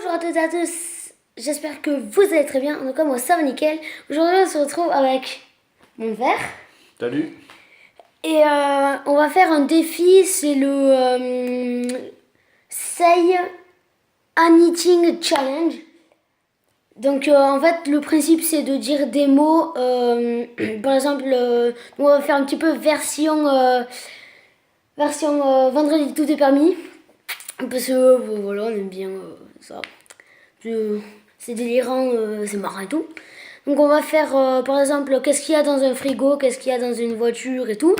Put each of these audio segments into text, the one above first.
Bonjour à toutes et à tous, j'espère que vous allez très bien. En tout cas, moi ça va nickel. Aujourd'hui, on se retrouve avec mon père. Salut. Et on va faire un défi, c'est le Say Anything Challenge. Donc en fait, le principe c'est de dire des mots. Par exemple, on va faire un petit peu version vendredi tout est permis. Parce que voilà, on aime bien ça. C'est délirant, c'est marrant et tout. Donc on va faire par exemple qu'est-ce qu'il y a dans un frigo, qu'est-ce qu'il y a dans une voiture et tout.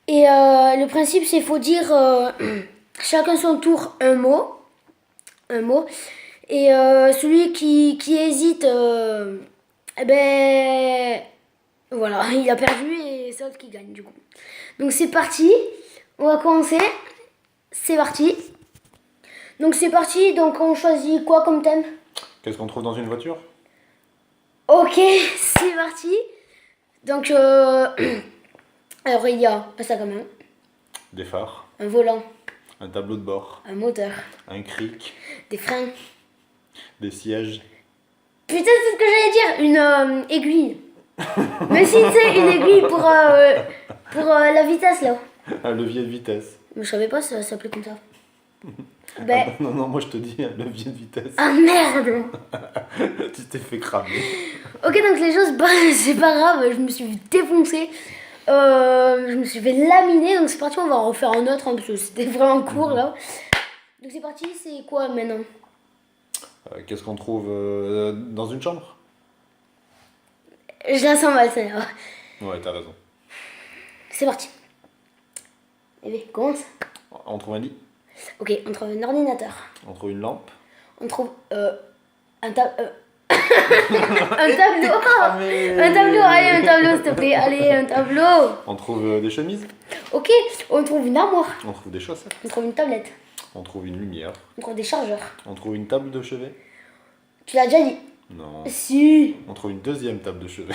Et le principe c'est qu'il faut dire chacun son tour un mot. Un mot. Et celui qui hésite, eh ben voilà, il a perdu et c'est l'autre qui gagne du coup. Donc c'est parti, on va commencer. C'est parti. Donc c'est parti, donc on choisit quoi comme thème? Qu'est-ce qu'on trouve dans une voiture? Ok, c'est parti. Donc alors il y a un sac à main, Des phares, un volant, un tableau de bord, un moteur, un cric, des freins. des sièges. Putain, c'est ce que j'allais dire, une aiguille. Mais si, tu sais, une aiguille pour la vitesse là. Un levier de vitesse. Mais je savais pas ça s'appelait comme ça. Ah, Ben. non, moi je te dis un levier de vitesse. Ah merde. Tu t'es fait cramer. Ok, donc les choses, bah, c'est pas grave, je me suis défoncé. Je me suis fait laminer, donc c'est parti, on va en refaire un autre, hein, parce que c'était vraiment court là. Donc c'est parti, c'est quoi maintenant? Qu'est-ce qu'on trouve dans une chambre? Je la sens mal, celle-là. Ouais, t'as raison. C'est parti. Eh bien, commence. On trouve un lit, Ok, on trouve un ordinateur. on trouve une lampe. On trouve un tableau. Un tableau, allez, un tableau, s'il te plaît. Allez, un tableau. On trouve des chemises. Ok, on trouve une armoire. On trouve des chaussettes. On trouve une tablette. On trouve une lumière. On trouve des chargeurs. On trouve une table de chevet. Tu l'as déjà dit? Non. Si. On trouve une deuxième table de chevet.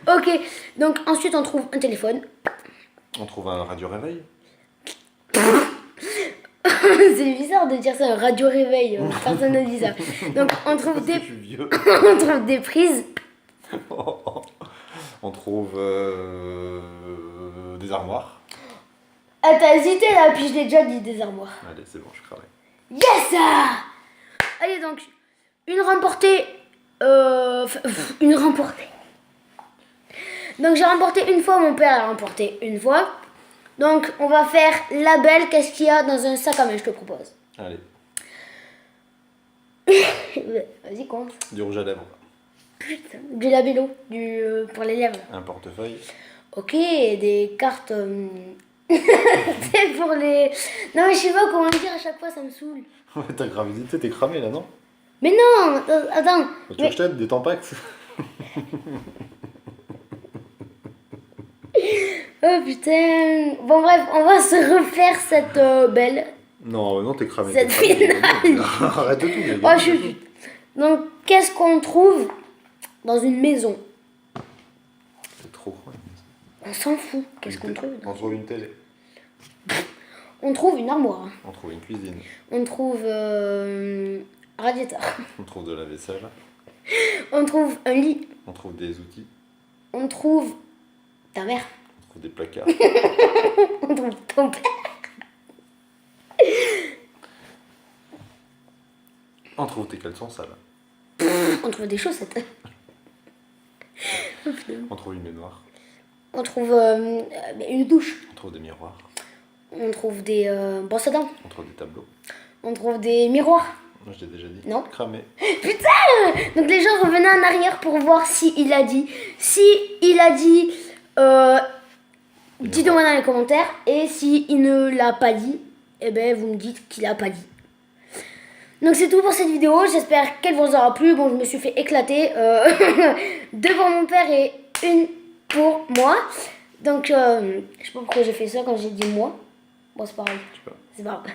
Ok, donc ensuite on trouve un téléphone. On trouve un radio réveil. C'est bizarre de dire ça, un radio réveil. Personne n'a dit ça. Donc on trouve Parce que des, je suis vieux. on trouve des prises. On trouve des armoires. Ah, t'as hésité là, puis je l'ai déjà dit, des armoires. Allez, c'est bon, je cramé. Yes! Allez donc, une remportée. Une remportée. Donc j'ai remporté une fois, mon père a remporté une fois. Donc on va faire label, qu'est-ce qu'il y a dans un sac à main, je te propose. Allez, Vas-y, commence. du rouge à lèvres, Putain, du labello, pour les lèvres. un portefeuille, Ok, des cartes. C'est pour les. Non mais je sais pas comment le dire à chaque fois, ça me saoule. ouais, t'as gravidité, t'es cramé là, non? Mais non, attends. Bah, tu veux Mais... que je t'aide, des tampax? Oh putain. Bon bref, on va se refaire cette belle. Non, t'es cramé. Cette t'es cramé. finale. Arrête tout, les Oh, gars. je suis... Donc qu'est-ce qu'on trouve dans une maison? C'est trop quoi. On s'en fout. Qu'est-ce qu'on trouve? On trouve une télé. On trouve une armoire. On trouve une cuisine. On trouve un radiateur. On trouve de la vaisselle. On trouve un lit. On trouve des outils. On trouve ta mère. On trouve des placards. On trouve ton père. On trouve tes caleçons sales. On trouve des chaussettes. On trouve une baignoire. On trouve une douche. On trouve des miroirs. On trouve des brosses à dents. On trouve des tableaux. On trouve des miroirs. Moi, je t'ai déjà dit. Non. Cramé. Donc les gens revenaient en arrière pour voir si il a dit. Si il a dit, dites-moi dans les commentaires. Et si il ne l'a pas dit, eh ben vous me dites qu'il a pas dit. Donc c'est tout pour cette vidéo. J'espère qu'elle vous aura plu. Bon, je me suis fait éclater. Deux pour mon père et une pour moi. Donc je sais pas pourquoi j'ai fait ça quand j'ai dit moi. Bon, c'est pareil. C'est pas grave.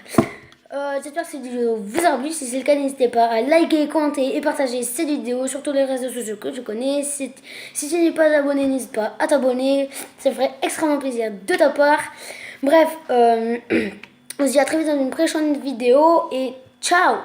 J'espère que cette vidéo vous aura plu. Si c'est le cas, n'hésitez pas à liker, commenter et partager cette vidéo sur tous les réseaux sociaux que je connais. Si tu n'es pas abonné, n'hésite pas à t'abonner. Ça ferait extrêmement plaisir de ta part. Bref, On se dit à très vite dans une prochaine vidéo et ciao!